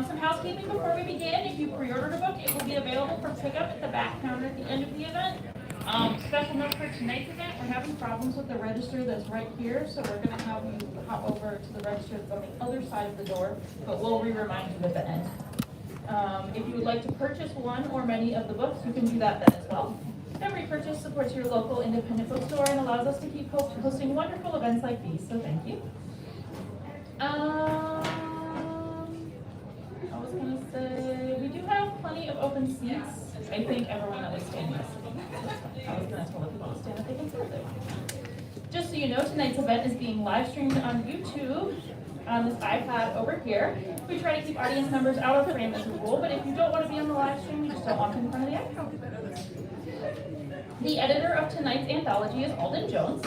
Some housekeeping before we begin. If you pre-ordered a book, it will be available for pickup at the back counter at the end of the event. Special note for tonight's event, we're having problems with the register that's right here, so we're going to have you hop over to the register that's on the other side of the door, but we'll re-remind you at the end. If you would like to purchase one or many of the books, you can do that then as well. Every purchase supports your local independent bookstore and allows us to keep hosting wonderful events like these, so thank you. I was going to say, we do have plenty of open seats. I think everyone that was standing is sitting. I was going to tell the people to stand if they can sit if they want. Just so you know, tonight's event is being live streamed on YouTube on this iPad over here. We try to keep audience members out of frame as a rule, but if you don't want to be on the live stream, you just don't walk in front of the iPad. The editor of tonight's anthology is Alden Jones.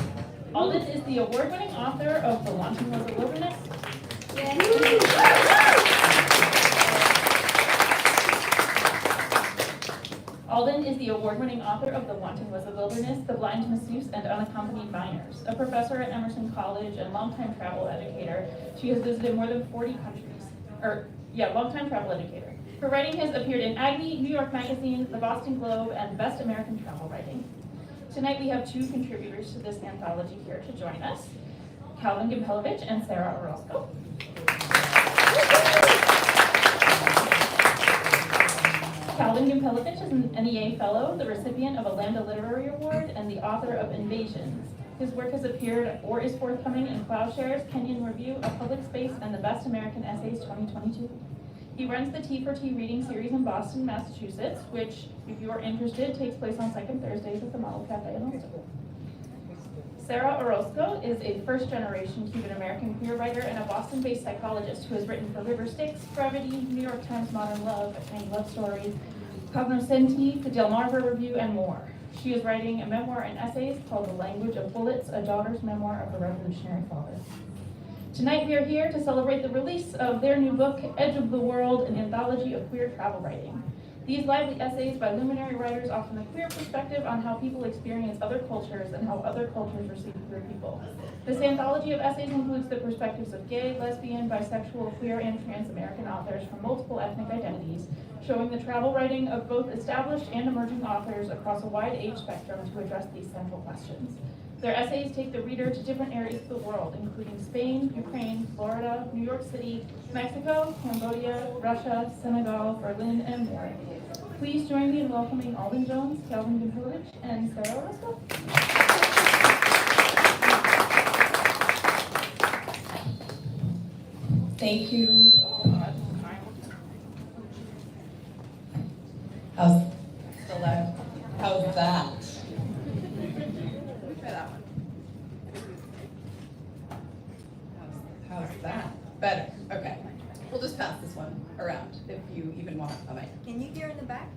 Alden is the award-winning author of The Wanting Was a Wilderness. Alden is the award-winning author of The Wanting Was a Wilderness, The Blind Masseuse, and Unaccompanied Minors. A professor at Emerson College and longtime travel educator, she has visited more than 40 countries. Longtime travel educator. Her writing has appeared in Agni, New York Magazine, the Boston Globe, and Best American Travel Writing. Tonight we have two contributors to this anthology here to join us, Gimpelevich and Sara Orozco. Gimpelevich is an NEA Fellow, the recipient of a Lambda Literary Award, and the author of Invasions. His work has appeared or is forthcoming in Plowshares, Kenyon Review, A Public Space, and the Best American Essays 2022. He runs the T4T reading series in Boston, Massachusetts, which, if you are interested, takes place on second Thursdays at the Model Cafe in Orozco. Sara Orozco is a first-generation Cuban-American queer writer and a Boston-based psychologist who has written for River Styx, Brevity, New York Times Modern Love, A Tiny Love Story, Cognoscenti, the Delmarva Review, and more. She is writing a memoir and essays called The Language of Bullets, a daughter's memoir of the Revolutionary Father. Tonight we are here to celebrate the release of their new book, Edge of the World, an anthology of queer travel writing. These lively essays by luminary writers offer a queer perspective on how people experience other cultures and how other cultures receive queer people. This anthology of essays includes the perspectives of gay, lesbian, bisexual, queer, and trans American authors from multiple ethnic identities, showing the travel writing of both established and emerging authors across a wide age spectrum to address these central questions. Their essays take the reader to different areas of the world, including Spain, Ukraine, Florida, New York City, Mexico, Cambodia, Russia, Senegal, Berlin, and more. Please join me in welcoming Alden Jones, Gimpelevich, and Sara Orozco. Thank you. How's still there? How's that? Try that one. How's that? Better. Okay. We'll just pass this one around if you even want a mic. Can you hear in the back?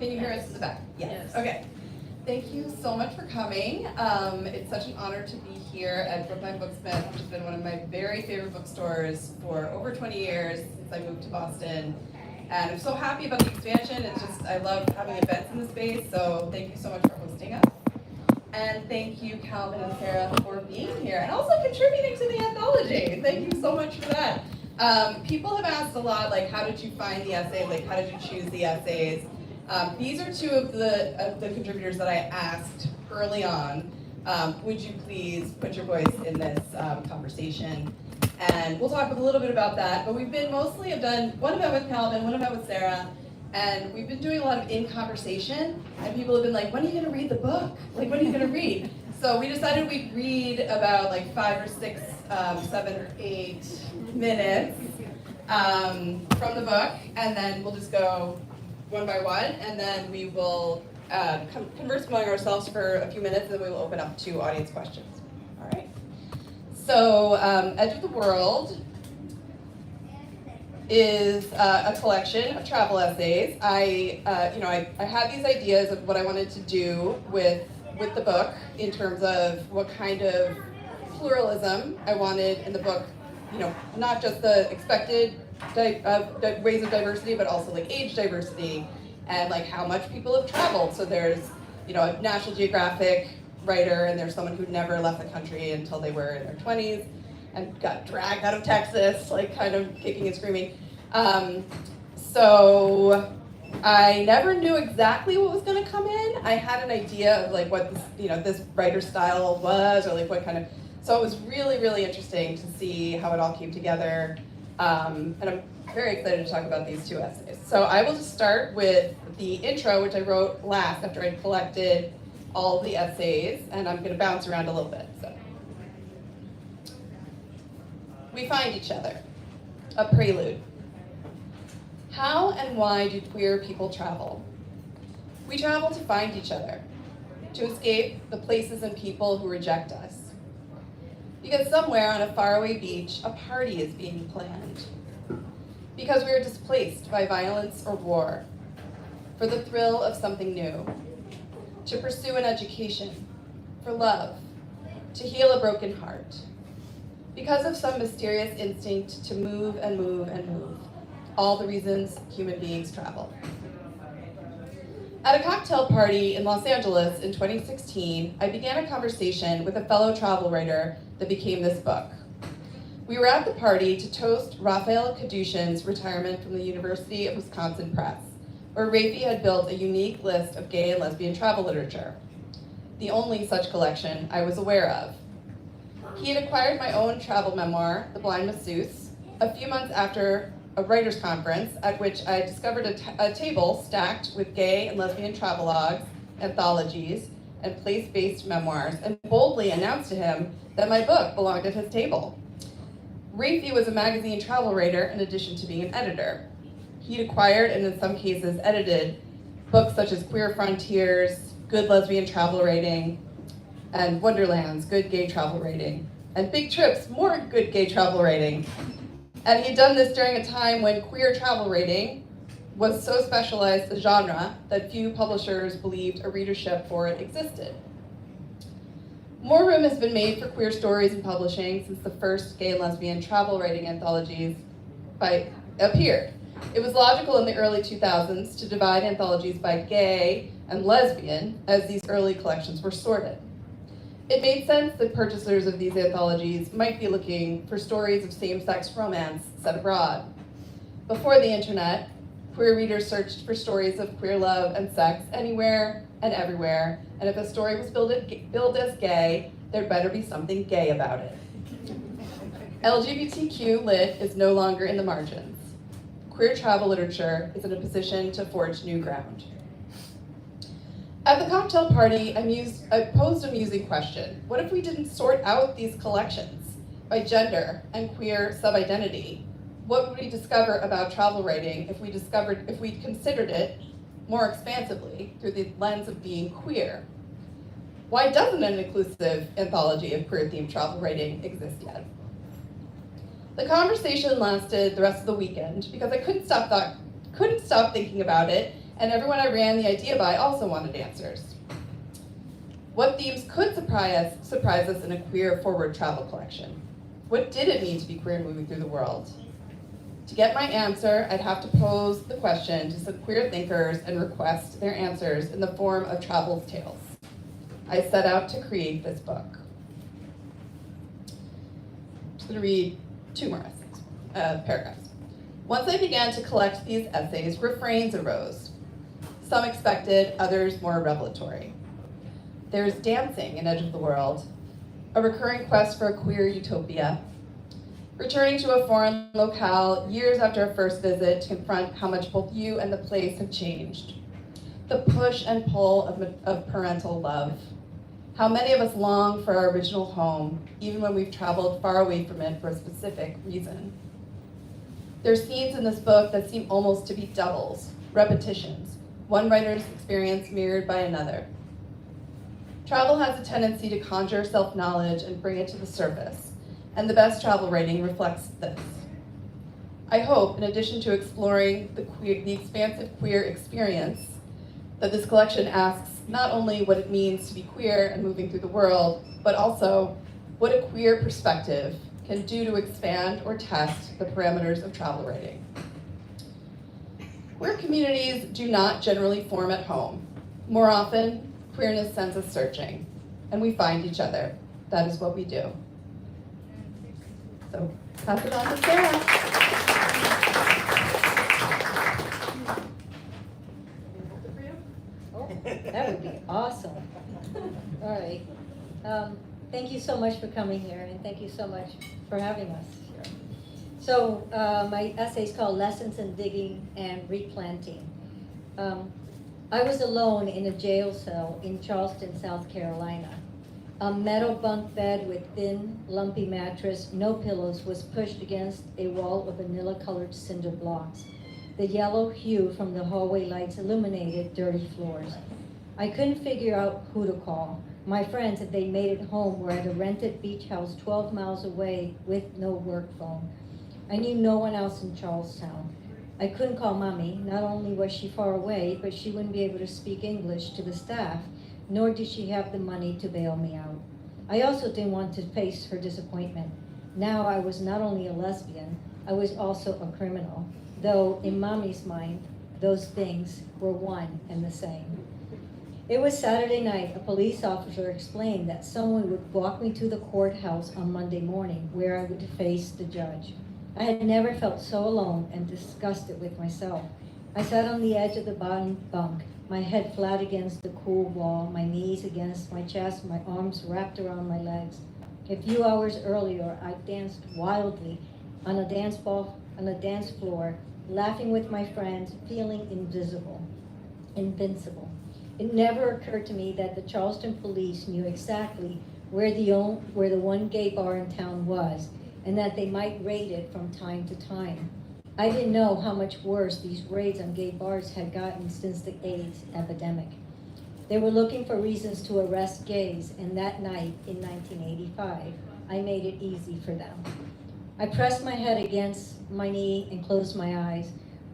Can you hear us in the back? Yes. Okay. Thank you so much for coming. It's such an honor to be here at Brookline Booksmith, which has been one of my very favorite bookstores for over 20 years since I moved to Boston. And I'm so happy about the expansion. It's just, I love having events in the space, so thank you so much for hosting us. And thank you, Calvin and Sara, for being here and also contributing to the anthology. Thank you so much for that. People have asked a lot, like, how did you find the essays? Like, how did you choose the essays? These are two of the contributors that I asked early on. Would you please put your voice in this conversation? And we'll talk a little bit about that. But we've been mostly have done one event with Calvin, one event with Sara, and we've been doing a lot of in conversation. And people have been like, when are you going to read the book? Like, when are you going to read? So we decided we'd read about like 5 or 6, 7 or 8 minutes from the book, and then we'll just go one by one, and then we will converse among ourselves for a few minutes, and then we will open up to audience questions. All right. So, Edge of the World is a collection of travel essays. I had these ideas of what I wanted to do with the book in terms of what kind of pluralism I wanted in the book. You know, not just the expected ways of diversity, but also like age diversity and like how much people have traveled. So there's, you know, a National Geographic writer, and there's someone who never left the country until they were in their 20s and got dragged out of Texas, like kind of kicking and screaming. So I never knew exactly what was going to come in. I had an idea of like what this, this writer style was, or like what kind of. So it was really, really interesting to see how it all came together. And I'm very excited to talk about these two essays. So I will just start with the intro, which I wrote last after I collected all the essays, and I'm going to bounce around a little bit. So we find each other. A prelude. How and why do queer people travel? We travel to find each other, to escape the places and people who reject us. Because somewhere on a faraway beach, a party is being planned. Because we are displaced by violence or war, for the thrill of something new, to pursue an education, for love, to heal a broken heart. Because of some mysterious instinct to move and move and move. All the reasons human beings travel. At a cocktail party in Los Angeles in 2016, I began a conversation with a fellow travel writer that became this book. We were at the party to toast Raphael Kadushin's retirement from the University of Wisconsin Press, where Rafi had built a unique list of gay and lesbian travel literature, the only such collection I was aware of. He had acquired my own travel memoir, The Blind Masseuse, a few months after a writers' conference at which I discovered a table stacked with gay and lesbian travelogues, anthologies, and place-based memoirs, and boldly announced to him that my book belonged at his table. Rafi was a magazine travel writer in addition to being an editor. He'd acquired, and in some cases edited, books such as Queer Frontiers, Good Lesbian Travel Writing, and Wonderlands, Good Gay Travel Writing, and Big Trips, more good gay travel writing. And he'd done this during a time when queer travel writing was so specialized a genre that few publishers believed a readership for it existed. More room has been made for queer stories in publishing since the first gay and lesbian travel writing anthologies appeared. It was logical in the early 2000s to divide anthologies by gay and lesbian as these early collections were sorted. It made sense that purchasers of these anthologies might be looking for stories of same-sex romance set abroad. Before the internet, queer readers searched for stories of queer love and sex anywhere and everywhere, and if a story was billed as gay, there'd better be something gay about it. LGBTQ lit is no longer in the margins. Queer travel literature is in a position to forge new ground. At the cocktail party, I posed a musing question. What if we didn't sort out these collections by gender and queer sub-identity? What would we discover about travel writing if we considered it more expansively through the lens of being queer? Why doesn't an inclusive anthology of queer-themed travel writing exist yet? The conversation lasted the rest of the weekend because I couldn't stop thinking about it, and everyone I ran the idea by also wanted answers. What themes could surprise us in a queer forward travel collection? What did it mean to be queer moving through the world? To get my answer, I'd have to pose the question to some queer thinkers and request their answers in the form of travel tales. I set out to create this book. I'm just going to read two more paragraphs. Once I began to collect these essays, refrains arose. Some expected, others more revelatory. There's dancing in Edge of the World, a recurring quest for a queer utopia, returning to a foreign locale years after a first visit to confront how much both you and the place have changed, the push and pull of parental love, how many of us long for our original home, even when we've traveled far away from it for a specific reason. There's scenes in this book that seem almost to be doubles, repetitions, one writer's experience mirrored by another. Travel has a tendency to conjure self-knowledge and bring it to the surface, and the best travel writing reflects this. I hope, in addition to exploring the expansive queer experience, that this collection asks not only what it means to be queer and moving through the world, but also what a queer perspective can do to expand or test the parameters of travel writing. Queer communities do not generally form at home. More often, queerness sends us searching, and we find each other. That is what we do. So, pass it on to Sara. Thank you so much for coming here, and thank you so much for having us here. So my essay is called Lessons in Digging and Replanting. I was alone in a jail cell in Charleston, South Carolina. A metal bunk bed with thin, lumpy mattress, no pillows, was pushed against a wall of vanilla-colored cinder blocks. The yellow hue from the hallway lights illuminated dirty floors. I couldn't figure out who to call. My friends, if they made it home, were at a rented beach house 12 miles away with no work phone. I knew no one else in Charlestown. I couldn't call Mommy. Not only was she far away, but she wouldn't be able to speak English to the staff, nor did she have the money to bail me out. I also didn't want to face her disappointment. Now I was not only a lesbian, I was also a criminal, though in Mommy's mind, those things were one and the same. It was Saturday night. A police officer explained that someone would walk me to the courthouse on Monday morning, where I would face the judge. I had never felt so alone and disgusted with myself. I sat on the edge of the bottom bunk, my head flat against the cool wall, my knees against my chest, my arms wrapped around my legs. A few hours earlier, I danced wildly on a dance floor, laughing with my friends, feeling invisible, invincible. It never occurred to me that the Charleston police knew exactly where the one gay bar in town was, and that they might raid it from time to time. I didn't know how much worse these raids on gay bars had gotten since the AIDS epidemic. They were looking for reasons to arrest gays, and that night in 1985, I made it easy for them. I pressed my head against my knee and closed my eyes,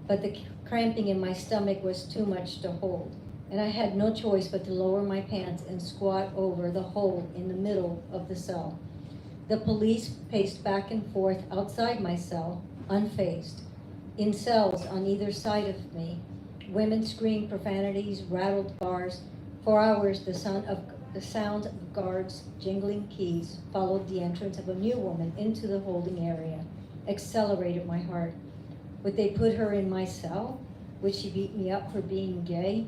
but the cramping in my stomach was too much to hold, and I had no choice but to lower my pants and squat over the hole in the middle of the cell. The police paced back and forth outside my cell, unfazed. In cells on either side of me, women screamed profanities, rattled bars. For hours, the sound of guards jingling keys followed the entrance of a new woman into the holding area, accelerated my heart. Would they put her in my cell? Would she beat me up for being gay?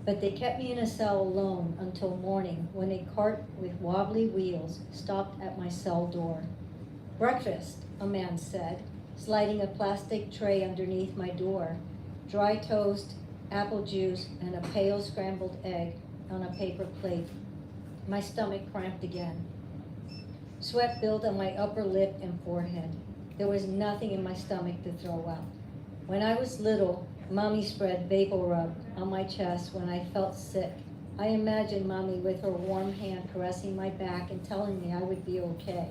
But they kept me in a cell alone until morning, when a cart with wobbly wheels stopped at my cell door. "Breakfast," a man said, sliding a plastic tray underneath my door. Dry toast, apple juice, and a pale scrambled egg on a paper plate. My stomach cramped again. Sweat built on my upper lip and forehead. There was nothing in my stomach to throw out. When I was little, Mommy spread vapor rub on my chest when I felt sick. I imagined Mommy with her warm hand caressing my back and telling me I would be okay.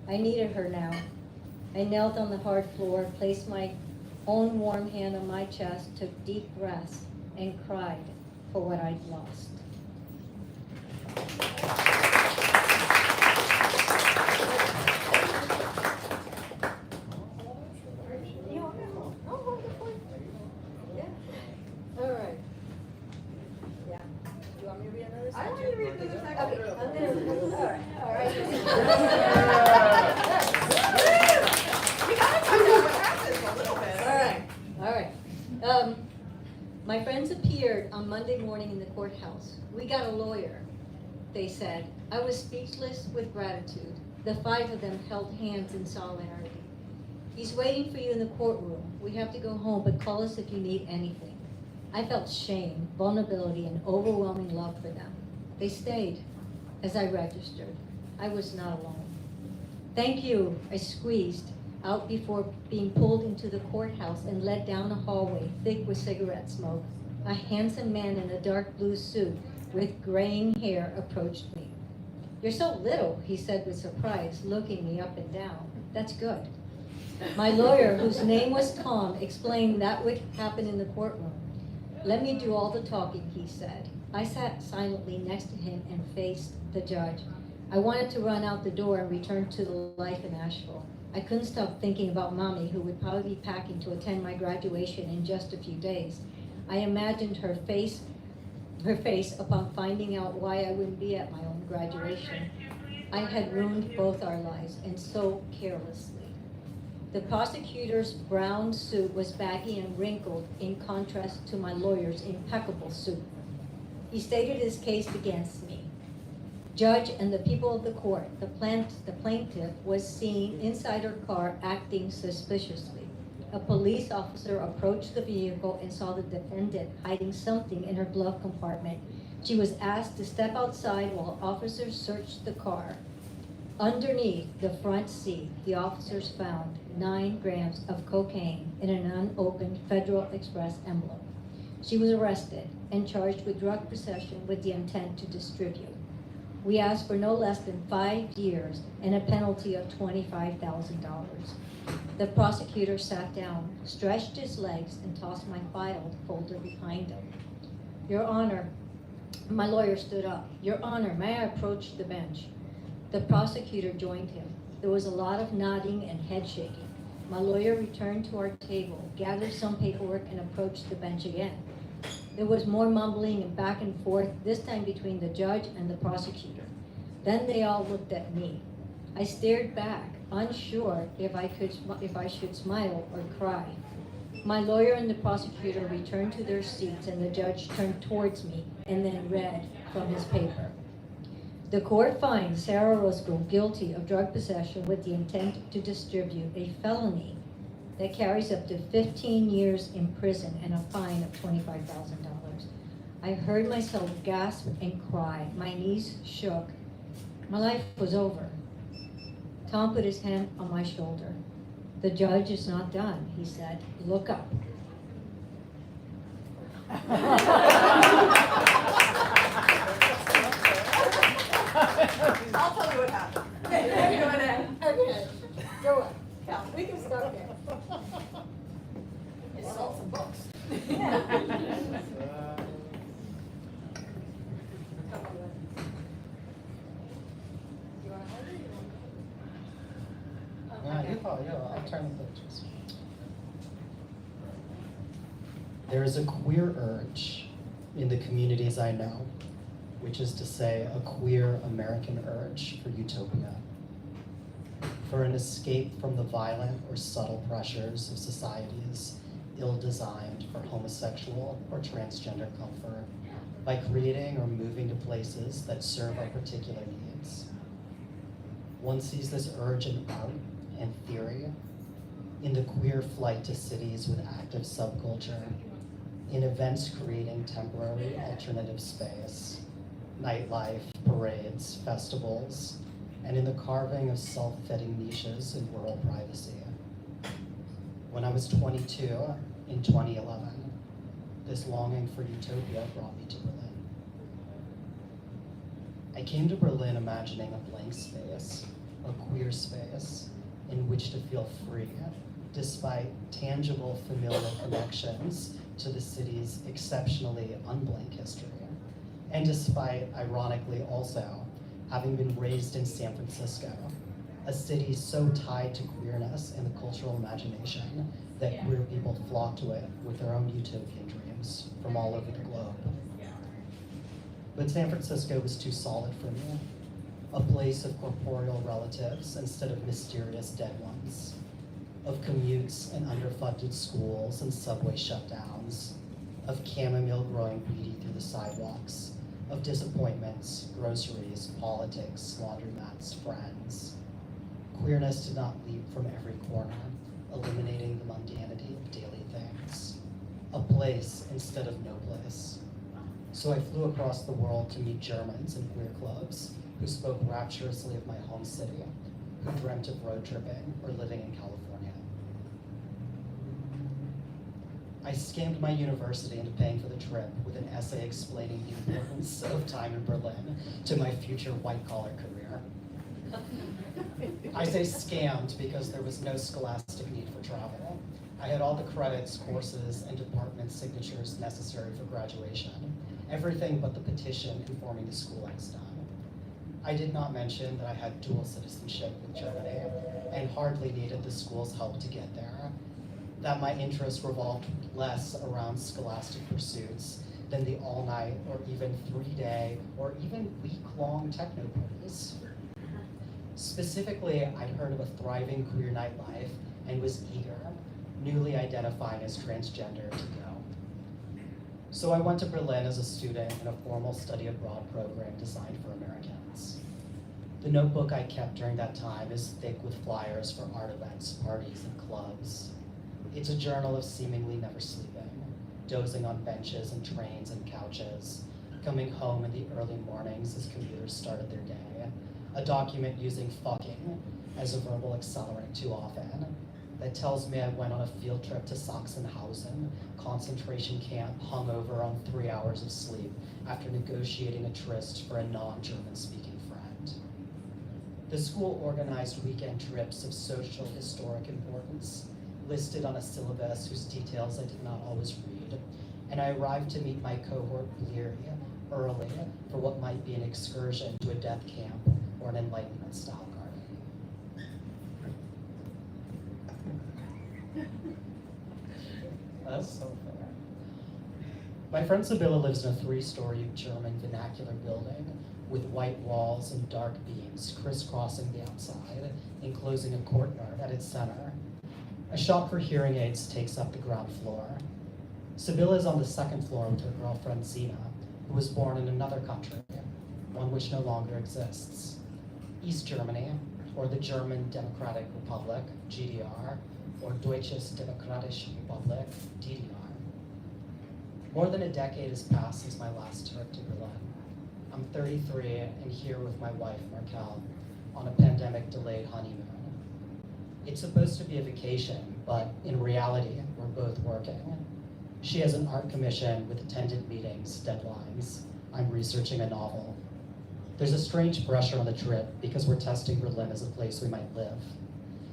I needed her now. I knelt on the hard floor, placed my own warm hand on my chest, took deep breaths, and cried for what I'd lost. I want you to read the second. Okay, all right. You gotta find out what happens a little bit. All right. My friends appeared on Monday morning in the courthouse. "We got a lawyer," they said. I was speechless with gratitude. The 5 of them held hands in solidarity. "He's waiting for you in the courtroom. We have to go home, but call us if you need anything." I felt shame, vulnerability, and overwhelming love for them. They stayed as I registered. I was not alone. "Thank you," I squeezed out before being pulled into the courthouse and led down a hallway thick with cigarette smoke. A handsome man in a dark blue suit with graying hair approached me. "You're so little," he said with surprise, looking me up and down. "That's good." My lawyer, whose name was Tom, explained that would happen in the courtroom. "Let me do all the talking," he said. I sat silently next to him and faced the judge. I wanted to run out the door and return to the life in Asheville. I couldn't stop thinking about Mommy, who would probably be packing to attend my graduation in just a few days. I imagined her face upon finding out why I wouldn't be at my own graduation. I had ruined both our lives, and so carelessly. The prosecutor's brown suit was baggy and wrinkled in contrast to my lawyer's impeccable suit. He stated his case against me. Judge and the people of the court, the plaintiff was seen inside her car acting suspiciously. A police officer approached the vehicle and saw the defendant hiding something in her glove compartment. She was asked to step outside while officers searched the car. Underneath the front seat, the officers found 9 grams of cocaine in an unopened Federal Express envelope. She was arrested and charged with drug possession with the intent to distribute. We asked for no less than 5 years and a penalty of $25,000. The prosecutor sat down, stretched his legs, and tossed my file folder behind him. Your Honor, my lawyer stood up. Your Honor, may I approach the bench? The prosecutor joined him. There was a lot of nodding and head shaking. My lawyer returned to our table, gathered some paperwork, and approached the bench again. There was more mumbling and back and forth, this time between the judge and the prosecutor. Then they all looked at me. I stared back, unsure if I should smile or cry. My lawyer and the prosecutor returned to their seats, and the judge turned towards me and then read from his paper. The court finds Sara Orozco guilty of drug possession with the intent to distribute, a felony that carries up to 15 years in prison and a fine of $25,000. I heard myself gasp and cry. My knees shook. My life was over. Tom put his hand on my shoulder. The judge is not done, he said. Look up. I'll tell you what happened. Okay, go ahead. Okay, go on. Yeah, we can start there. It sold some books. I'll turn the pages. There is a queer urge in the communities I know, which is to say a queer American urge for utopia, for an escape from the violent or subtle pressures of societies ill-designed for homosexual or transgender comfort by creating or moving to places that serve our particular needs. One sees this urge in art and theory, in the queer flight to cities with active subculture, in events creating temporary alternative space, nightlife, parades, festivals, and in the carving of self-fitting niches in rural privacy. When I was 22 in 2011, this longing for utopia brought me to Berlin. I came to Berlin imagining a blank space, a queer space, in which to feel free, despite tangible familial connections to the city's exceptionally unblank history, and despite, ironically also, having been raised in San Francisco, a city so tied to queerness and the cultural imagination that queer people flock to it with their own utopian dreams from all over the globe. But San Francisco was too solid for me, a place of corporeal relatives instead of mysterious dead ones, of commutes and underfunded schools and subway shutdowns, of chamomile growing weedy through the sidewalks, of disappointments, groceries, politics, laundromats, friends. Queerness did not leap from every corner, eliminating the mundanity of daily things. A place instead of no place. So I flew across the world to meet Germans in queer clubs who spoke rapturously of my home city, who dreamt of road tripping or living in California. I scammed my university into paying for the trip with an essay explaining the importance of time in Berlin to my future white-collar career. I say scammed because there was no scholastic need for travel. I had all the credits, courses, and department signatures necessary for graduation, everything but the petition informing the school I was done. I did not mention that I had dual citizenship with Germany and hardly needed the school's help to get there, that my interests revolved less around scholastic pursuits than the all-night or even 3-day or even week-long techno parties. Specifically, I'd heard of a thriving queer nightlife and was eager, newly identifying as transgender, to go. So I went to Berlin as a student in a formal study abroad program designed for Americans. The notebook I kept during that time is thick with flyers for art events, parties, and clubs. It's a journal of seemingly never sleeping, dozing on benches and trains and couches, coming home in the early mornings as commuters started their day, a document using fucking as a verbal accelerant too often, that tells me I went on a field trip to Sachsenhausen, concentration camp, hungover on 3 hours of sleep after negotiating a tryst for a non-German speaking friend. The school organized weekend trips of social historic importance, listed on a syllabus whose details I did not always read, and I arrived to meet my cohort bleary early for what might be an excursion to a death camp or an Enlightenment-style garden. That's so fair. My friend Sibylla lives in a 3-story German vernacular building with white walls and dark beams crisscrossing the outside, enclosing a courtyard at its center. A shop for hearing aids takes up the ground floor. Sibylla is on the 2nd floor with her girlfriend Zina, who was born in another country, one which no longer exists. East Germany, or the German Democratic Republic, GDR, or Deutsches Demokratische Republik, DDR. More than a decade has passed since my last trip to Berlin. I'm 33 and here with my wife, Markel, on a pandemic-delayed honeymoon. It's supposed to be a vacation, but in reality, we're both working. She has an art commission with attended meetings, deadlines. I'm researching a novel. There's a strange pressure on the trip because we're testing Berlin as a place we might live.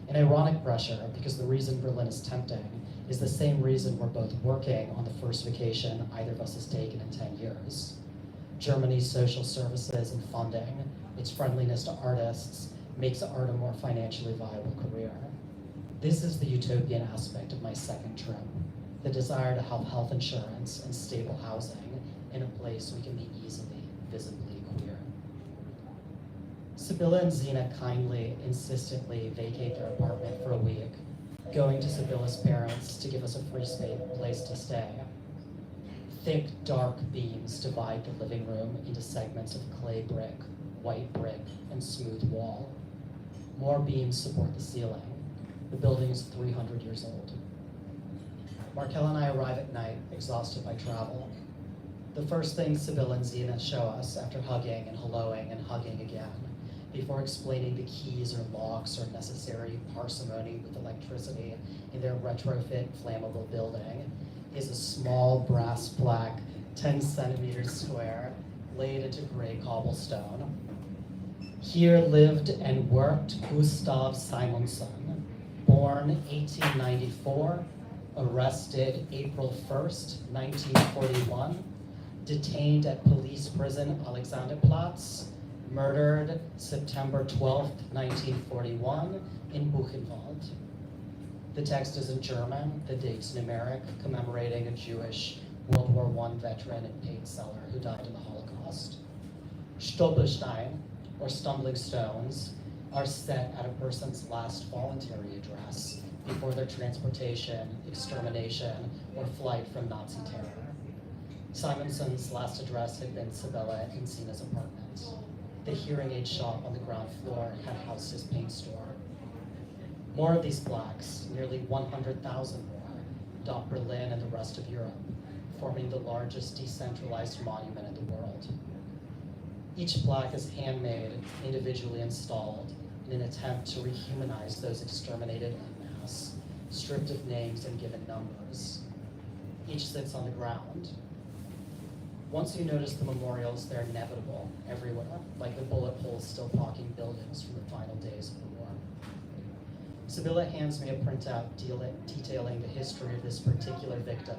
An ironic pressure because the reason Berlin is tempting is the same reason we're both working on the first vacation either of us has taken in 10 years. Germany's social services and funding, its friendliness to artists, makes art a more financially viable career. This is the utopian aspect of my second trip, the desire to have health insurance and stable housing in a place we can be easily, visibly queer. Sibylla and Zina kindly, insistently vacate their apartment for a week, going to Sibylla's parents to give us a free place to stay. Thick, dark beams divide the living room into segments of clay brick, white brick, and smooth wall. More beams support the ceiling. The building is 300 years old. Markel and I arrive at night, exhausted by travel. The first thing Sibylla and Zina show us after hugging and helloing and hugging again, before explaining the keys or locks or necessary parsimony with electricity in their retrofit flammable building, is a small brass plaque, 10 centimeters square, laid into gray cobblestone. Here lived and worked Gustav Simonson, born 1894, arrested April 1st, 1941, detained at police prison Alexanderplatz, murdered September 12th, 1941 in Buchenwald. The text is in German, the date's numeric, commemorating a Jewish World War I veteran and paint seller who died in the Holocaust. Stolperstein, or stumbling stones, are set at a person's last voluntary address before their transportation, extermination, or flight from Nazi terror. Simonson's last address had been Sibylla and Zina's apartment. The hearing aid shop on the ground floor had housed his paint store. More of these plaques, nearly 100,000 more, dot Berlin and the rest of Europe, forming the largest decentralized monument in the world. Each plaque is handmade, individually installed, in an attempt to rehumanize those exterminated en masse, stripped of names and given numbers. Each sits on the ground. Once you notice the memorials, they're inevitable everywhere, like the bullet holes still blocking buildings from the final days of the war. Sibylla hands me a printout detailing the history of this particular victim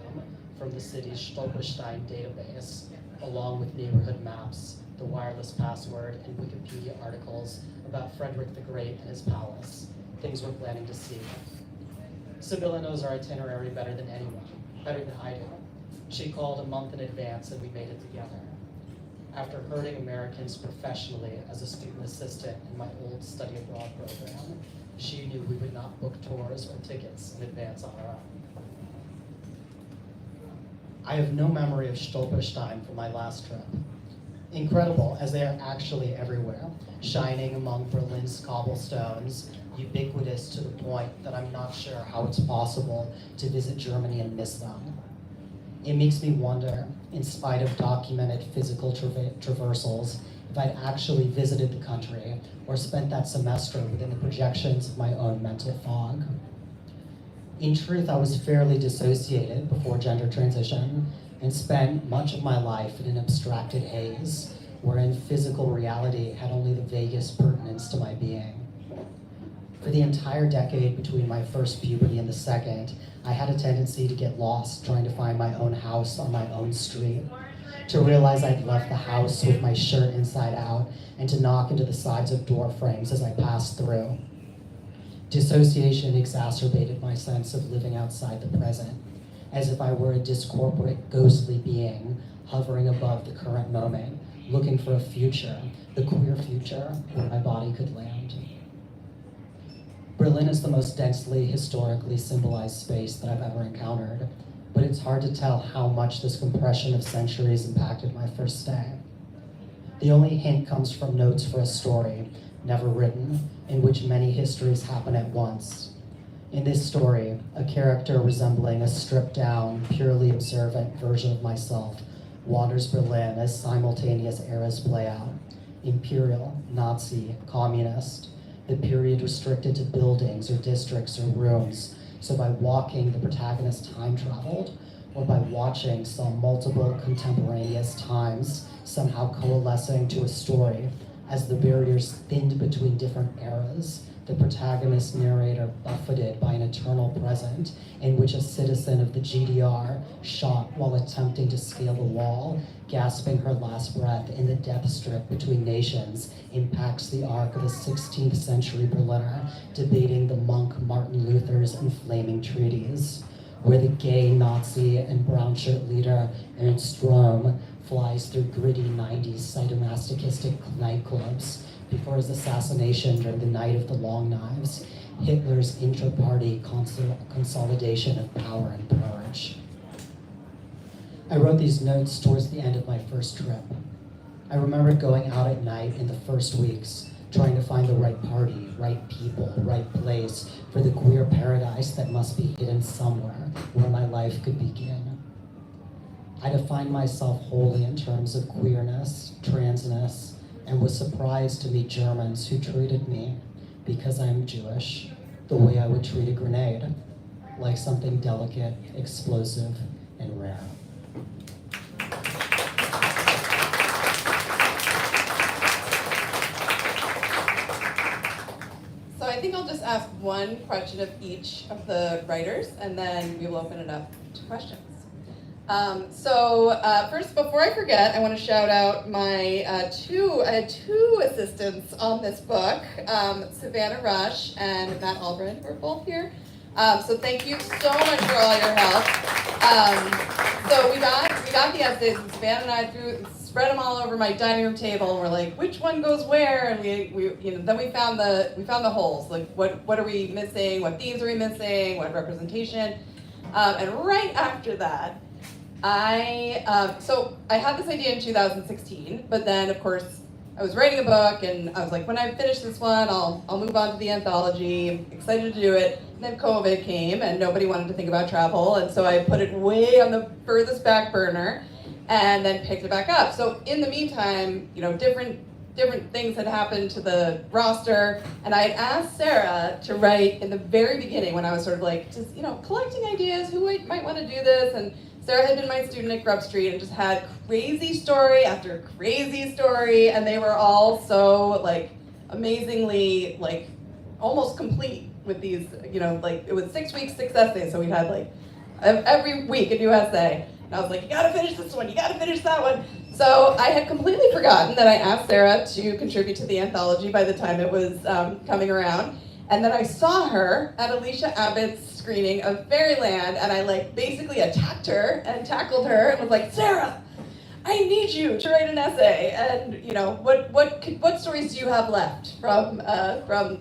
from the city's Stolperstein database, along with neighborhood maps, the wireless password, and Wikipedia articles about Frederick the Great and his palace, things we're planning to see. Sibylla knows our itinerary better than anyone, better than I do. She called a month in advance and we made it together. After herding Americans professionally as a student assistant in my old study abroad program, she knew we would not book tours or tickets in advance on our own. I have no memory of Stolperstein from my last trip. Incredible, as they are actually everywhere, shining among Berlin's cobblestones, ubiquitous to the point that I'm not sure how it's possible to visit Germany and miss them. It makes me wonder, in spite of documented physical traversals, if I'd actually visited the country or spent that semester within the projections of my own mental fog. In truth, I was fairly dissociated before gender transition and spent much of my life in an abstracted haze, wherein physical reality had only the vaguest pertinence to my being. For the entire decade between my first puberty and the second, I had a tendency to get lost trying to find my own house on my own street, to realize I'd left the house with my shirt inside out, and to knock into the sides of door frames as I passed through. Dissociation exacerbated my sense of living outside the present, as if I were a discorporate, ghostly being hovering above the current moment, looking for a future, the queer future, where my body could land. Berlin is the most densely, historically symbolized space that I've ever encountered, but it's hard to tell how much this compression of centuries impacted my first stay. The only hint comes from notes for a story, never written, in which many histories happen at once. In this story, a character resembling a stripped-down, purely observant version of myself wanders Berlin as simultaneous eras play out: imperial, Nazi, communist, the period restricted to buildings or districts or rooms, so by walking, the protagonist time traveled, or by watching, saw multiple contemporaneous times somehow coalescing to a story. As the barriers thinned between different eras, the protagonist narrator buffeted by an eternal present in which a citizen of the GDR shot while attempting to scale the wall, gasping her last breath in the death strip between nations, impacts the arc of a 16th century Berliner debating the monk Martin Luther's inflaming treaties, where the gay Nazi and brown shirt leader Ernst Röhm flies through gritty 90s sadomasochistic nightclubs before his assassination during the Night of the Long Knives, Hitler's intra-party consolidation of power and purge. I wrote these notes towards the end of my first trip. I remember going out at night in the first weeks, trying to find the right party, right people, right place for the queer paradise that must be hidden somewhere where my life could begin. I defined myself wholly in terms of queerness, transness, and was surprised to meet Germans who treated me, because I'm Jewish, the way I would treat a grenade, like something delicate, explosive, and rare. So I think I'll just ask one question of each of the writers, and then we will open it up to questions. First, before I forget, I want to shout out my I had two assistants on this book, Savannah Rush and Matt Albrecht, who are both here. So thank you so much for all your help. So we got the essays, and Savannah and I spread them all over my dining room table, and we're like, which one goes where? And then we found the holes, like what are we missing? What themes are we missing? What representation? And right after that, I had this idea in 2016, but then of course I was writing a book, and I was like, when I finish this one, I'll move on to the anthology. I'm excited to do it. And then COVID came, and nobody wanted to think about travel, and so I put it way on the furthest back burner, and then picked it back up. So in the meantime, different things had happened to the roster, and I had asked Sara to write in the very beginning when I was sort of like, just collecting ideas, who might want to do this, and Sara had been my student at Grub Street and just had crazy story after crazy story, and they were all so amazingly almost complete with these, it was 6 weeks, 6 essays, so we had every week a new essay. And I was like, you gotta finish this one, you gotta finish that one. So I had completely forgotten that I asked Sara to contribute to the anthology by the time it was coming around. And then I saw her at Alicia Abbott's screening of Fairyland, and I basically attacked her and tackled her and was like, Sara, I need you to write an essay. And what stories do you have left from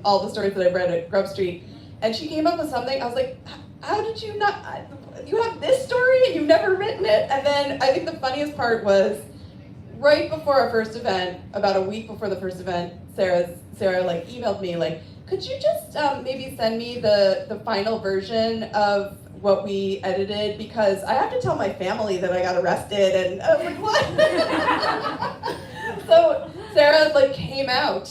all the stories that I've read at Grub Street? And she came up with something. I was like, how did you not, you have this story and you've never written it? And then I think the funniest part was right before our first event, about a week before the first event, Sara like emailed me like, could you just maybe send me the final version of what we edited, because I have to tell my family that I got arrested. And I was like, what? So Sara like came out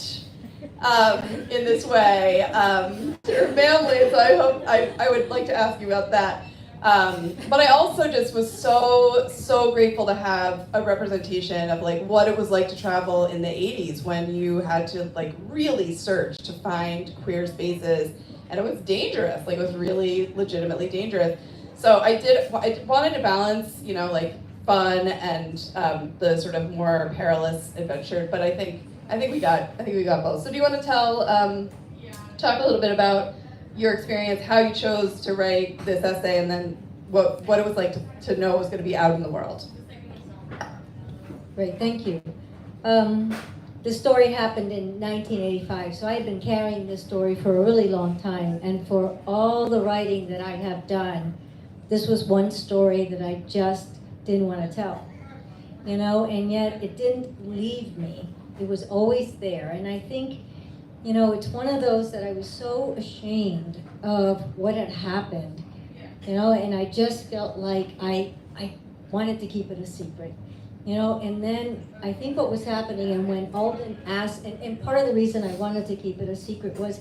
in this way to her family, so I hope, I would like to ask you about that. But I also just was so grateful to have a representation of like what it was like to travel in the 80s when you had to like really search to find queer spaces, and it was dangerous, like it was really legitimately dangerous. So I wanted to balance, you know, like fun and the sort of more perilous adventure, but I think we got both. So do you want to talk a little bit about your experience, how you chose to write this essay, and then what it was like to know it was going to be out in the world? Great, thank you. The story happened in 1985, so I had been carrying this story for a really long time, and for all the writing that I have done, this was one story that I just didn't want to tell, you know, and yet it didn't leave me. It was always there, and I think, you know, it's one of those that I was so ashamed of what had happened, you know, and I just felt like I wanted to keep it a secret. You know, and then I think what was happening, and when Alden asked, and part of the reason I wanted to keep it a secret was,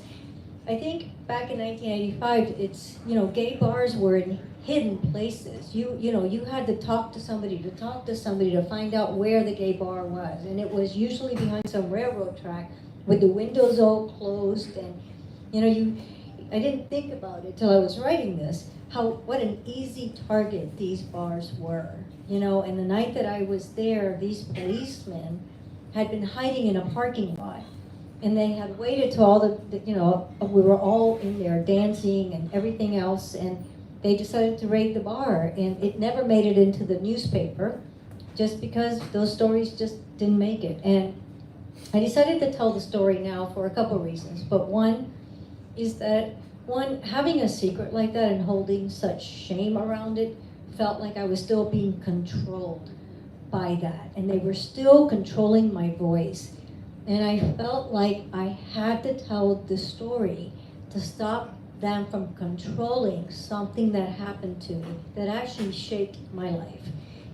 I think back in 1985, it's, you know, gay bars were in hidden places. You know, you had to talk to somebody to find out where the gay bar was, and it was usually behind some railroad track with the windows all closed, and, you know, I didn't think about it till I was writing this, what an easy target these bars were. You know, and the night that I was there, these policemen had been hiding in a parking lot, and they had waited till all the you know, we were all in there dancing and everything else, and they decided to raid the bar, and it never made it into the newspaper, just because those stories just didn't make it. And I decided to tell the story now for a couple reasons, but one is that, having a secret like that and holding such shame around it, felt like I was still being controlled by that, and they were still controlling my voice, and I felt like I had to tell the story to stop them from controlling something that happened to me that actually shaped my life.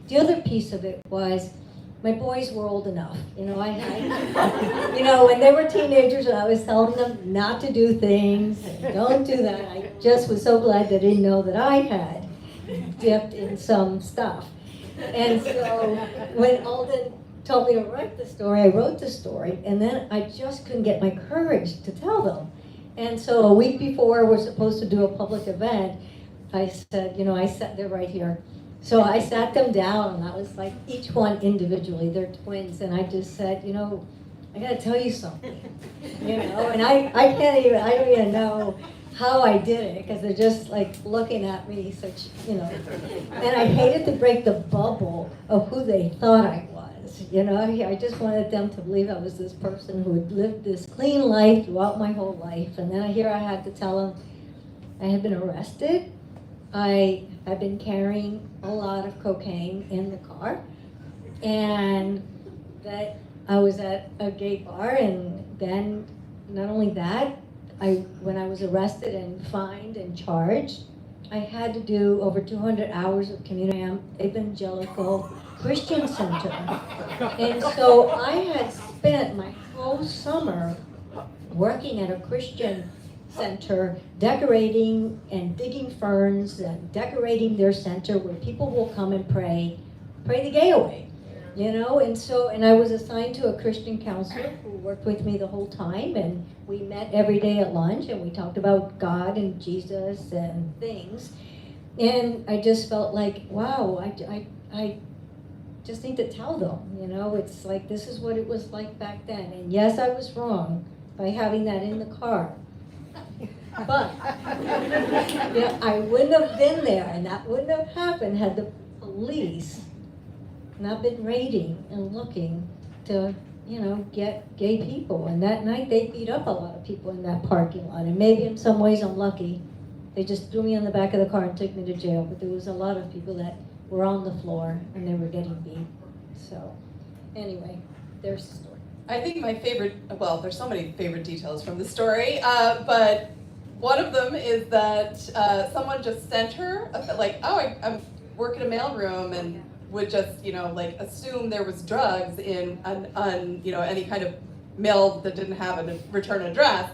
The other piece of it was my boys were old enough, you know, you know, when they were teenagers and I was telling them not to do things, don't do that, I just was so glad they didn't know that I had dipped in some stuff. And so when Alden told me to write the story, I wrote the story, and then I just couldn't get my courage to tell them. And so a week before we're supposed to do a public event, I said, you know, they're right here. So I sat them down, and I was like, each one individually, they're twins, and I just said, you know, I gotta tell you something, you know, and I don't even know how I did it, because they're just like looking at me such, you know, and I hated to break the bubble of who they thought I was, you know. I just wanted them to believe I was this person who had lived this clean life throughout my whole life, and then I had to tell them I had been arrested, I had been carrying a lot of cocaine in the car, and that I was at a gay bar, and then not only that, when I was arrested and fined and charged, I had to do over 200 hours of community evangelical Christian center. And so I had spent my whole summer working at a Christian center, decorating and digging ferns and decorating their center where people will come and pray the gay away, you know. And I was assigned to a Christian counselor who worked with me the whole time, and we met every day at lunch, and we talked about God and Jesus and things. And I just felt like, wow, I just need to tell them, you know. It's like, this is what it was like back then. And yes, I was wrong by having that in the car. But you know, I wouldn't have been there, and that wouldn't have happened had the police not been raiding and looking to, you know, get gay people. And that night they beat up a lot of people in that parking lot. And maybe in some ways I'm lucky They just threw me on the back of the car and took me to jail, but there was a lot of people that were on the floor and they were getting beat. So anyway, there's the story. I think my favorite, well, there's so many favorite details from the story, but one of them is that someone just sent her, like, oh, I'm working a mailroom, and would just, like assume there was drugs in any kind of mail that didn't have a return address,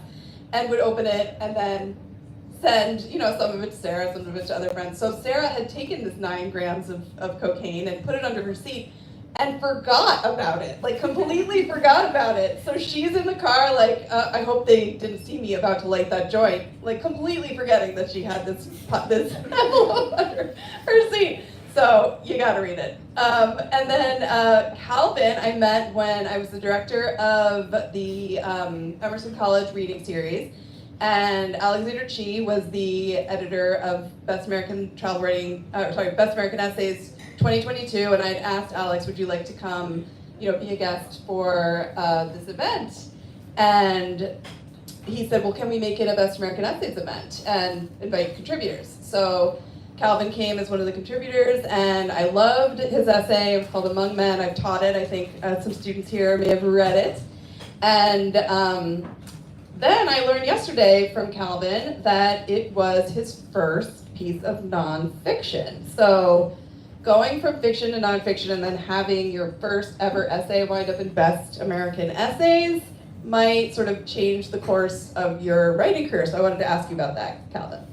and would open it and then send, some of it to Sara, some of it to other friends. So Sara had taken this 9 grams of cocaine and put it under her seat and forgot about it, like completely forgot about it. So she's in the car, like, I hope they didn't see me about to light that joint, like completely forgetting that she had this envelope under her seat. So you gotta read it. And then Calvin, I met when I was the director of the Emerson College Reading Series, and Alexander Chi was the editor of Best American Essays 2022, and I'd asked Alex, would you like to come, be a guest for this event? And he said, well, can we make it a Best American Essays event and invite contributors? So Calvin came as one of the contributors, and I loved his essay. It was called Among Men. I've taught it. I think some students here may have read it. And then I learned yesterday from Calvin that it was his first piece of nonfiction. So going from fiction to nonfiction and then having your first ever essay wind up in Best American Essays might sort of change the course of your writing career. So I wanted to ask you about that, Calvin.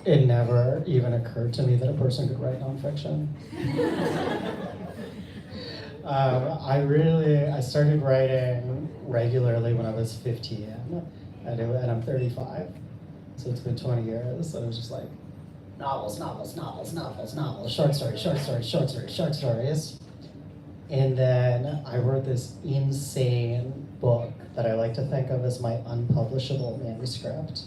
It never even occurred to me that a person could write nonfiction. I started writing regularly when I was 15, and I'm 35, so it's been 20 years, and I was just like, novels, short stories. And then I wrote this insane book that I like to think of as my unpublishable manuscript,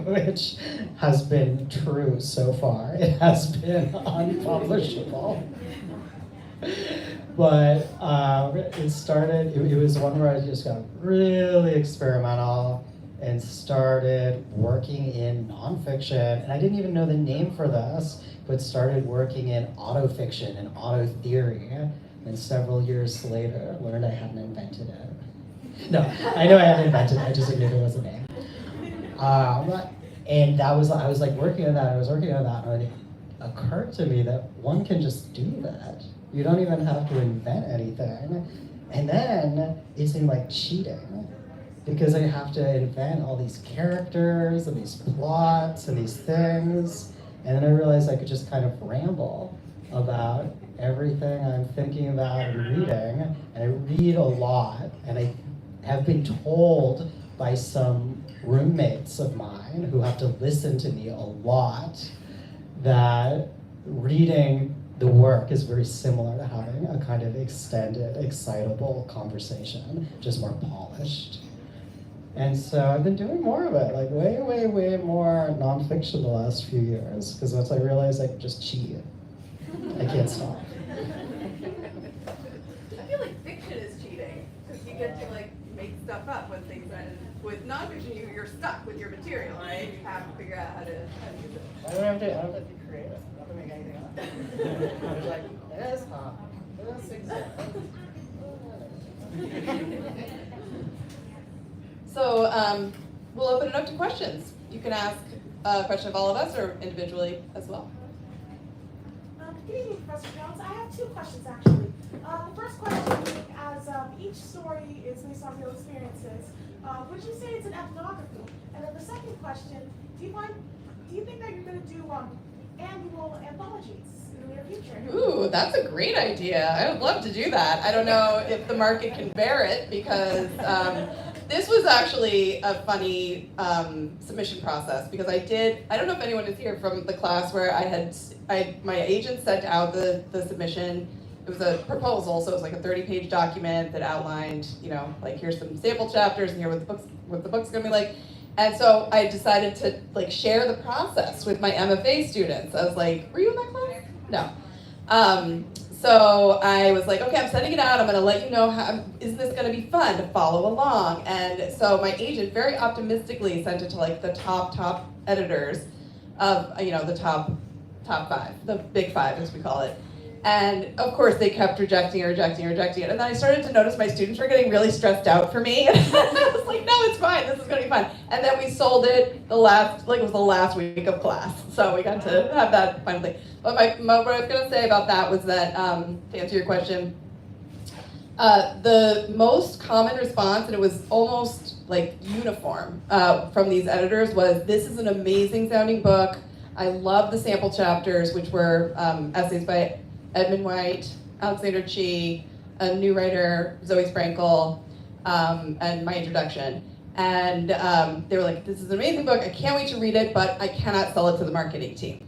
which has been true so far. It has been unpublishable. But it was one where I just got really experimental and started working in nonfiction. And I didn't even know the name for this, but started working in autofiction and auto theory. And several years later, learned I hadn't invented it. No, I know I hadn't invented it, I just knew there was a name. And I was like working on that, and it occurred to me that one can just do that. You don't even have to invent anything. And then it seemed like cheating, because I have to invent all these characters and these plots and these things. And then I realized I could just kind of ramble about everything I'm thinking about and reading. And I read a lot, and I have been told by some roommates of mine who have to listen to me a lot that reading the work is very similar to having a kind of extended, excitable conversation, just more polished. And so I've been doing more of it, like way more nonfiction the last few years, because once I realized I could just cheat, I can't stop. I feel like fiction is cheating, because you get to make stuff up when things end. With nonfiction, you're stuck with your material, right? You have to figure out how to use it. I don't have to be creative. I don't have to make anything up. I was like, this exists. So we'll open it up to questions. You can ask a question of all of us or individually as well. Good evening, Professor Jones. I have 2 questions, actually. The first question, as each story is based on real experiences, would you say it's an ethnography? And then the second question, do you think that you're going to do annual anthologies in the near future? Ooh, that's a great idea. I would love to do that. I don't know if the market can bear it, because this was actually a funny submission process, because I don't know if anyone is here from the class where my agent sent out the submission. It was a proposal, so it was like a 30-page document that outlined, here's some sample chapters and here what the book's gonna be like. And so I decided to share the process with my MFA students. I was like, were you in that class? No. So I was like, okay, I'm sending it out. I'm going to let you know how, is this going to be fun to follow along? And so my agent very optimistically sent it to like the top editors of, the top 5, the big 5 as we call it. And of course they kept rejecting it. And then I started to notice my students were getting really stressed out for me. And I was like, no, it's fine. This is going to be fun. And then we sold it it was the last week of class. So we got to have that final thing. But what I was going to say about that was that, to answer your question, the most common response, and it was almost like uniform from these editors, was, this is an amazing sounding book. I love the sample chapters, which were essays by Edmund White, Alexander Chee, a new writer, Zoe Sprankle, and my introduction. And they were like, this is an amazing book, I can't wait to read it, but I cannot sell it to the marketing team.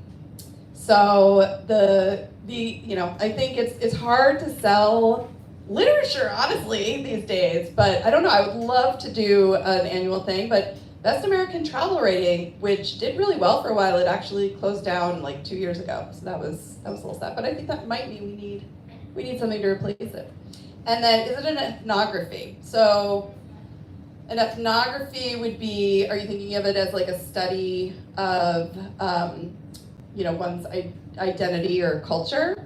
So I think it's hard to sell literature, honestly, these days, but I don't know, I would love to do an annual thing, but Best American Travel Rating, which did really well for a while, it actually closed down like 2 years ago, so that was a little sad, but I think that might mean we need something to replace it. And then, is it an ethnography? So, an ethnography would be, are you thinking of it as like a study of, one's identity or culture?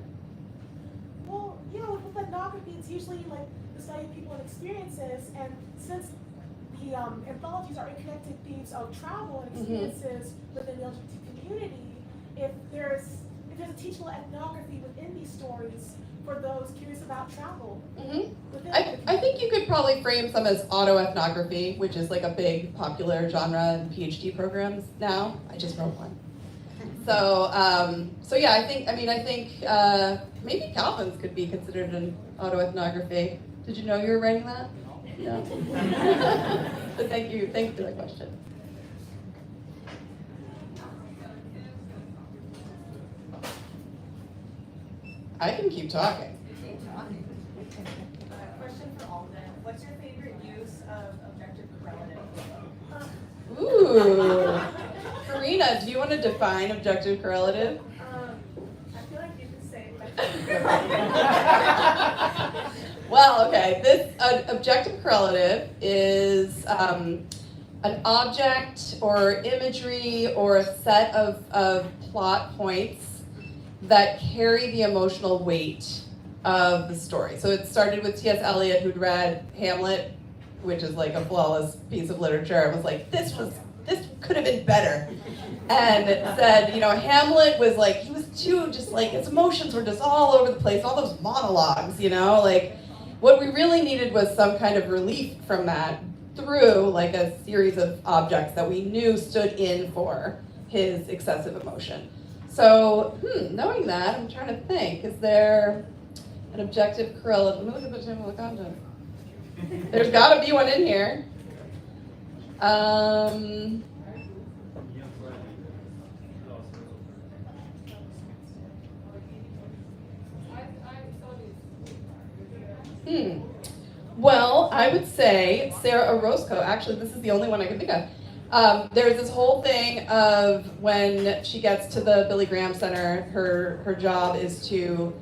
Well, with ethnography, it's usually like the study of people and experiences, and since the anthologies are interconnected themes of travel and experiences within the LGBT community, if there's a teachable ethnography within these stories for those curious about travel. I think you could probably frame some as autoethnography, which is like a big popular genre in PhD programs now. I just wrote one. So yeah, I think maybe Calvin's could be considered an autoethnography. Did you know you were writing that? No. But thank you for that question. I can keep talking. Question for Alden. What's your favorite use of objective correlative? Ooh. Karina, do you want to define objective correlative? I feel like you could say Well, okay. This objective correlative is an object or imagery or a set of plot points that carry the emotional weight of the story. So it started with T.S. Eliot, who'd read Hamlet, which is like a flawless piece of literature. I was like, this could have been better. And it said, Hamlet was like, he was too just like, his emotions were just all over the place, all those monologues, like what we really needed was some kind of relief from that through like a series of objects that we knew stood in for his excessive emotion. So, knowing that, I'm trying to think, is there an objective correlative? Let me look at the table of content. There's got to be one in here. Well, I would say Sara Orozco. Actually, this is the only one I can think of. There's this whole thing of when she gets to the Billy Graham Center, her job is to,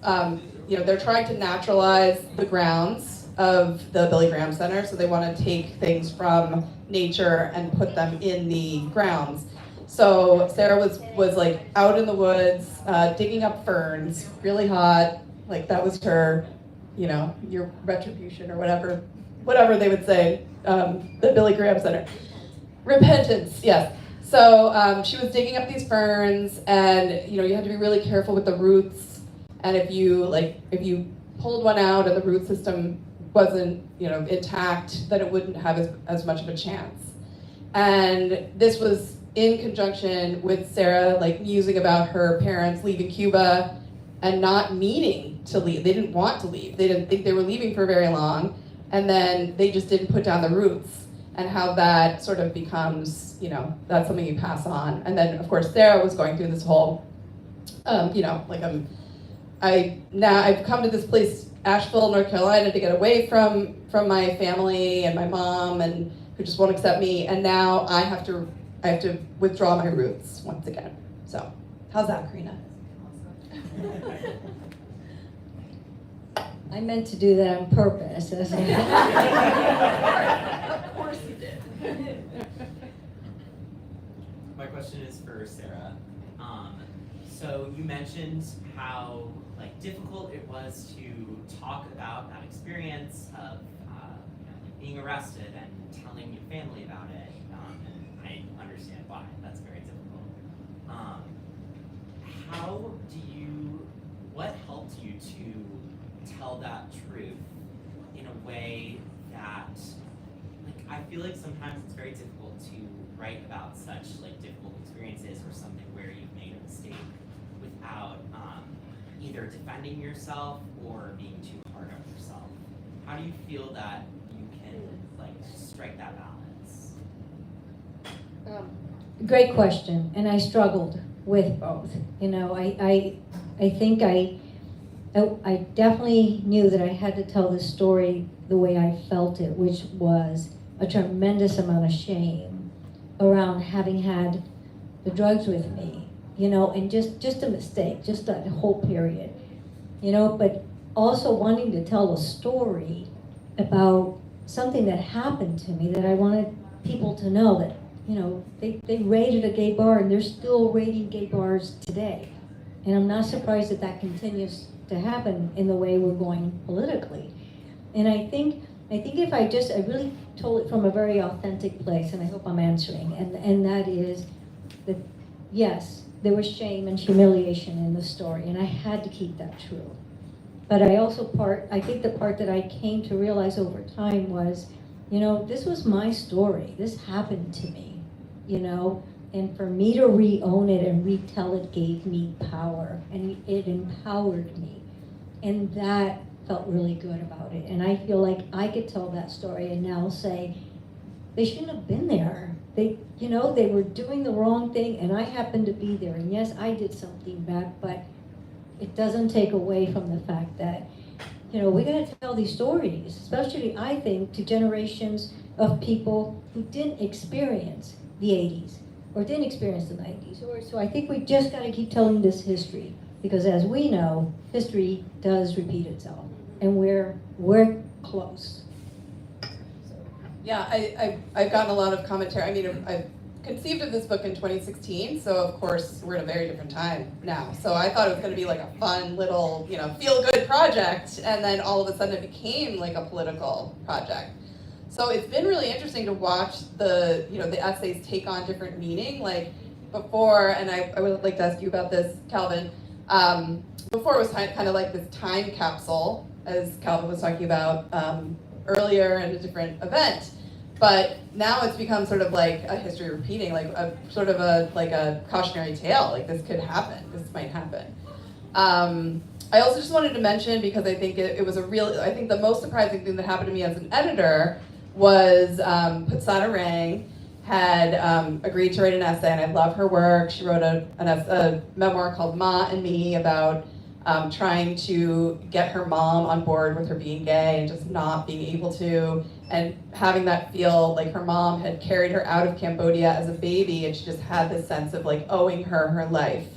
they're trying to naturalize the grounds of the Billy Graham Center, so they want to take things from nature and put them in the grounds. So Sara was like out in the woods, digging up ferns, really hot, like that was her, your retribution or whatever they would say, the Billy Graham Center. Repentance, yes. So she was digging up these ferns, and you had to be really careful with the roots. And if you pulled one out and the root system wasn't intact, then it wouldn't have as much of a chance. And this was in conjunction with Sara musing about her parents leaving Cuba and not meaning to leave. They didn't want to leave. They didn't think they were leaving for very long, and then they just didn't put down the roots. And how that sort of becomes, that's something you pass on. And then, of course, Sara was going through this whole, I've come to this place, Asheville, North Carolina, to get away from my family and my mom, and who just won't accept me. And now I have to withdraw my roots once again. So, how's that, Karina? I meant to do that on purpose. Of course you did. My question is for Sara. So you mentioned how difficult it was to talk about that experience of being arrested and telling your family about it, and I understand why. That's very difficult. What helped you to tell that truth in a way that, I feel like sometimes it's very difficult to write about such difficult experiences or something where you've made a mistake without either defending yourself or being too hard on yourself. How do you feel that you can strike that balance? Great question, and I struggled with both. I think I definitely knew that I had to tell the story the way I felt it, which was a tremendous amount of shame around having had the drugs with me, and just a mistake, just that whole period, but also wanting to tell a story about something that happened to me that I wanted people to know that, they raided a gay bar and they're still raiding gay bars today. And I'm not surprised that that continues to happen in the way we're going politically. And I think if I really told it from a very authentic place, and I hope I'm answering, and that is that, yes, there was shame and humiliation in the story, and I had to keep that true. But I think the part that I came to realize over time was, this was my story. This happened to me, and for me to re-own it and retell it gave me power, and it empowered me. And that felt really good about it. And I feel like I could tell that story and now say, they shouldn't have been there. They were doing the wrong thing, and I happened to be there. And yes, I did something bad, but it doesn't take away from the fact that, we gotta tell these stories, especially, I think, to generations of people who didn't experience the 80s or didn't experience the 90s. So I think we just gotta keep telling this history, because as we know, history does repeat itself, and we're close. Yeah, I've gotten a lot of commentary. I mean, I conceived of this book in 2016, so of course we're in a very different time now. So I thought it was going to be a fun little, feel-good project, and then all of a sudden it became a political project. So it's been really interesting to watch the essays take on different meaning. Before, and I would like to ask you about this, Calvin. Before it was kind of like this time capsule, as Calvin was talking about earlier in a different event. But now it's become sort of like a history repeating, a cautionary tale. This could happen. This might happen. I also just wanted to mention, because I think it was I think the most surprising thing that happened to me as an editor was Sara had agreed to write an essay, and I love her work. She wrote a memoir called Ma and Me about trying to get her mom on board with her being gay and just not being able to, and having that feel like her mom had carried her out of Cambodia as a baby, and she just had this sense of owing her life.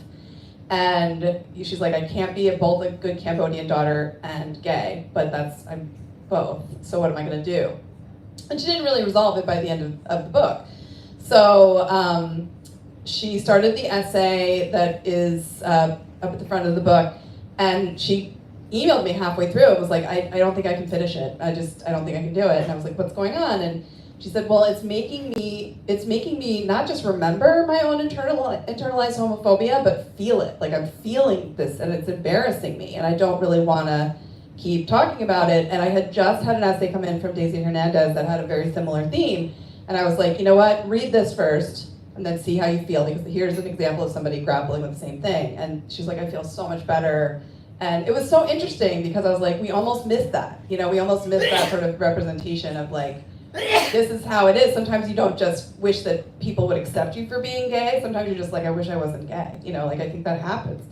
And she's like, I can't be both a good Cambodian daughter and gay, but I'm both, so what am I gonna do? And she didn't really resolve it by the end of the book. So she started the essay that is up at the front of the book, and she emailed me halfway through. It was like, I don't think I can finish it. I don't think I can do it. And I was like, what's going on? And she said, well, it's making me not just remember my own internalized homophobia, but feel it. I'm feeling this, and it's embarrassing me, and I don't really want to keep talking about it. And I had just had an essay come in from Daisy Hernandez that had a very similar theme. And I was like, you know what, read this first, and then see how you feel, because here's an example of somebody grappling with the same thing. And she's like, I feel so much better. And it was so interesting, because I was like, we almost missed that. We almost missed that sort of representation of this is how it is. Sometimes you don't just wish that people would accept you for being gay. Sometimes you're just like, I wish I wasn't gay. I think that happens.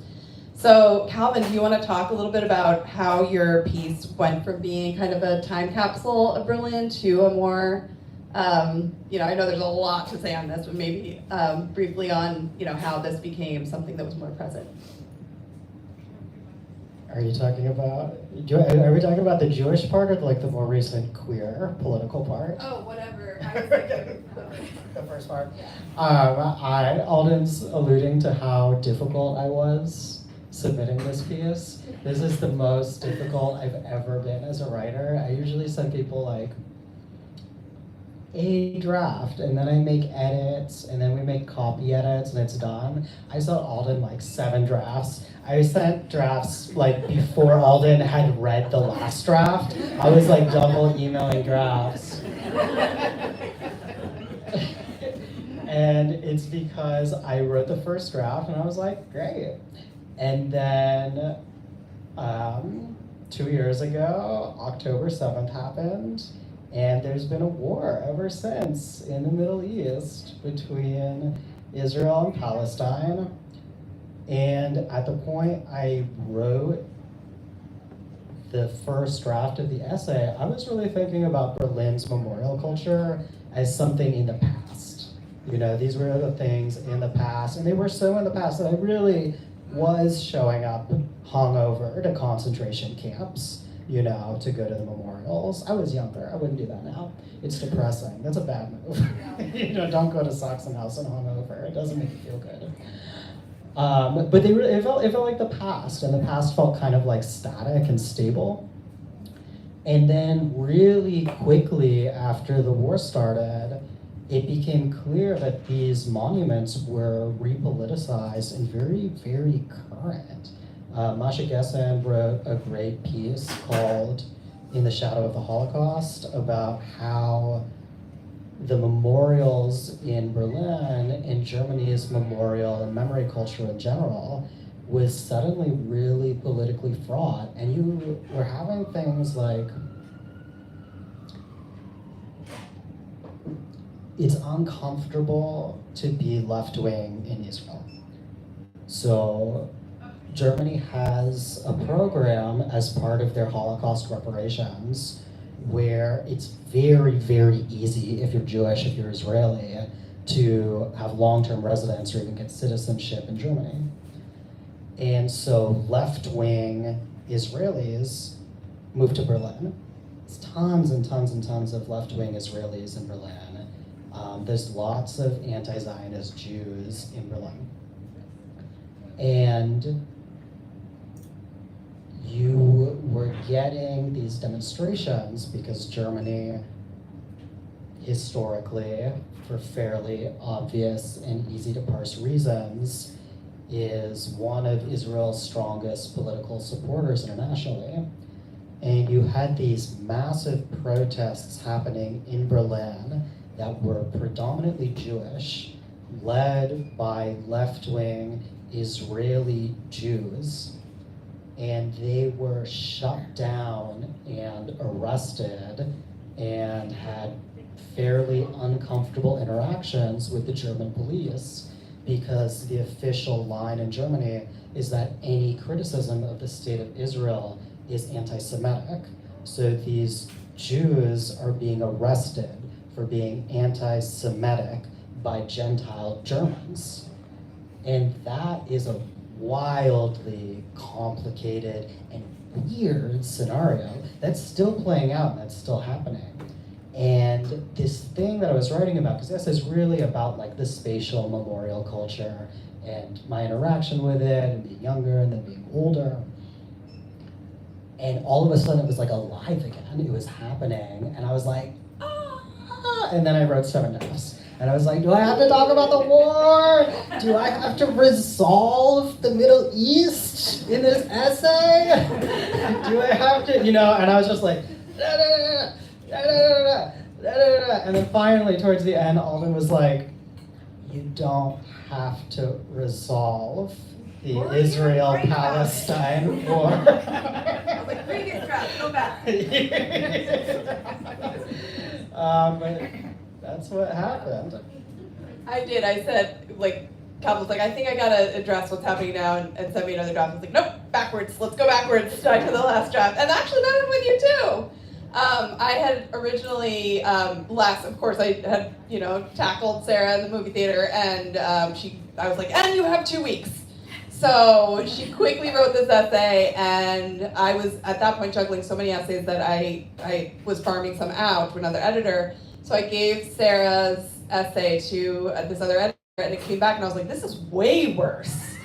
So Calvin, do you want to talk a little bit about how your piece went from being kind of a time capsule of Berlin to a more, I know there's a lot to say on this, but maybe briefly on, how this became something that was more present. Are you talking about, are we talking about the Jewish part or like the more recent queer political part? Oh, whatever. I was thinking. The first part. Alden's alluding to how difficult I was submitting this piece. This is the most difficult I've ever been as a writer. I usually send people like a draft, and then I make edits, and then we make copy edits, and it's done. I sent Alden like 7 drafts. I sent drafts like before Alden had read the last draft. I was like double emailing drafts. And it's because I wrote the first draft and I was like, great. And then 2 years ago, October 7th happened, and there's been a war ever since in the Middle East between Israel and Palestine. And at the point I wrote the first draft of the essay, I was really thinking about Berlin's memorial culture as something in the past. You know, these were the things in the past, and they were so in the past that I really was showing up hungover to concentration camps, you know, to go to the memorials. I was younger, I wouldn't do that now. It's depressing, that's a bad move. You know, don't go to Sachsenhausen and hungover, it doesn't make you feel good. But it felt like the past, and the past felt kind of like static and stable. And then really quickly after the war started, it became clear that these monuments were repoliticized and very, very current. Masha Gessen wrote a great piece called In the Shadow of the Holocaust about how the memorials in Berlin and Germany's memorial and memory culture in general was suddenly really politically fraught, and you were having things like, it's uncomfortable to be left-wing in Israel. So Germany has a program as part of their Holocaust reparations where it's very, very easy if you're Jewish, if you're Israeli, to have long-term residence or even get citizenship in Germany. And so left-wing Israelis moved to Berlin. There's tons and tons and tons of left-wing Israelis in Berlin. There's lots of anti-Zionist Jews in Berlin. And you were getting these demonstrations because Germany, historically, for fairly obvious and easy to parse reasons, is one of Israel's strongest political supporters internationally. And you had these massive protests happening in Berlin that were predominantly Jewish, led by left-wing Israeli Jews, and they were shut down and arrested and had fairly uncomfortable interactions with the German police, because the official line in Germany is that any criticism of the state of Israel is anti-Semitic. So these Jews are being arrested for being anti-Semitic by Gentile Germans. And that is a wildly complicated and weird scenario that's still playing out and that's still happening. And this thing that I was writing about, because this is really about like the spatial memorial culture and my interaction with it and being younger and then being older. And all of a sudden it was like alive again, it was happening, and I was like, ah! And then I wrote 7 drafts. And I was like, do I have to talk about the war? Do I have to resolve the Middle East in this essay? Do I have to, you know, and I was just like, da, da, da, da, da, da, da, da. And then finally, towards the end, Alden was like, you don't have to resolve the Israel-Palestine war. I was like, previous draft, go back. That's what happened. I did. I said, like, Cal was like, I think I gotta address what's happening now, and send me another draft. I was like, nope, backwards. Let's go backwards to the last draft. And actually, that happened with you too. I had originally, of course, I had, you know, tackled Sara in the movie theater, and I was like, and you have 2 weeks. So she quickly wrote this essay, and I was at that point juggling so many essays that I was farming some out to another editor. So I gave Sarah's essay to this other editor, and it came back, and I was like, this is way worse.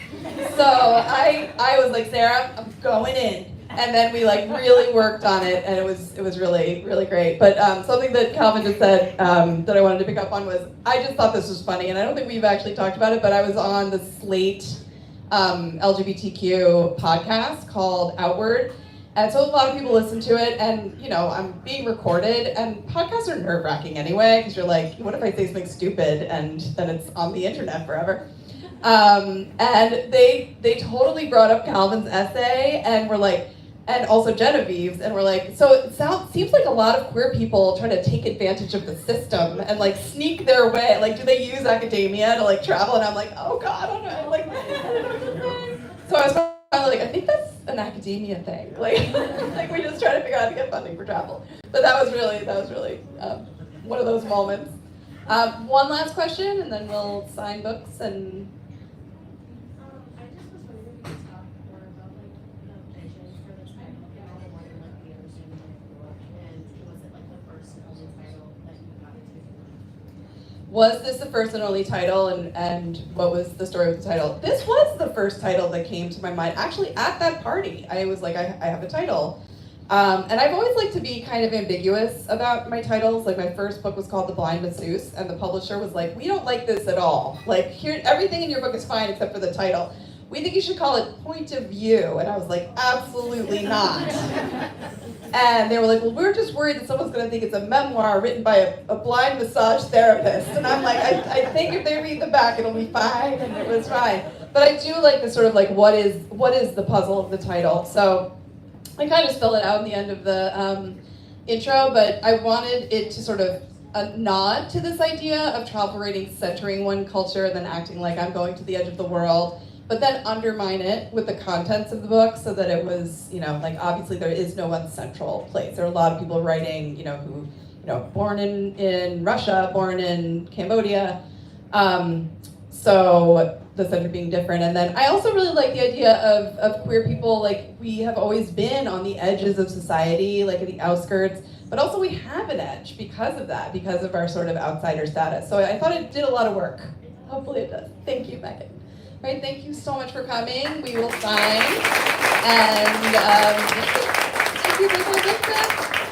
So I was like, Sarah, I'm going in. And then we like really worked on it, and it was really, really great. But something that Calvin just said that I wanted to pick up on was, I just thought this was funny, and I don't think we've actually talked about it, but I was on the Slate LGBTQ podcast called Outward. And so a lot of people listen to it, and you know, I'm being recorded, and podcasts are nerve-wracking anyway, because you're like, what if I say something stupid, and then it's on the internet forever? And they totally brought up Calvin's essay, and were like, and also Genevieve's, and we're like, so it seems like a lot of queer people try to take advantage of the system and like sneak their way. Like, do they use academia to like travel? And I'm like, oh God, I don't know. Like, so I was finally like, I think that's an academia thing. Like, like we just try to figure out how to get funding for travel. But that was really one of those moments. One last question, and then we'll sign books and. I just was wondering if you could talk more about like the vision for the title and all the wonder like the understanding of the book, and was it like the first and only title that you got into? Was this the first and only title, and what was the story with the title? This was the first title that came to my mind. Actually, at that party, I was like, I have a title. And I've always liked to be kind of ambiguous about my titles. Like my first book was called The Blind Masseuse, and the publisher was like, we don't like this at all. Like, here, everything in your book is fine except for the title. We think you should call it Point of View. And I was like, absolutely not. And they were like, well, we're just worried that someone's gonna think it's a memoir written by a blind massage therapist. And I'm like, I think if they read the back, it'll be fine, and it was fine. But I do like the sort of like, what is the puzzle of the title? So I kind of spell it out in the end of the intro, but I wanted it to sort of nod to this idea of travel writing centering one culture and then acting like I'm going to the edge of the world, but then undermine it with the contents of the book so that it was, you know, like obviously there is no one central place. There are a lot of people writing, you know, who, you know, born in Russia, born in Cambodia, so the center being different. And then I also really like the idea of queer people, like we have always been on the edges of society, like at the outskirts, but also we have an edge because of that, because of our sort of outsider status. So I thought it did a lot of work. Hopefully it does. Thank you, Megan. All right, thank you so much for coming. We will sign. And thank you, Brookline Booksmith.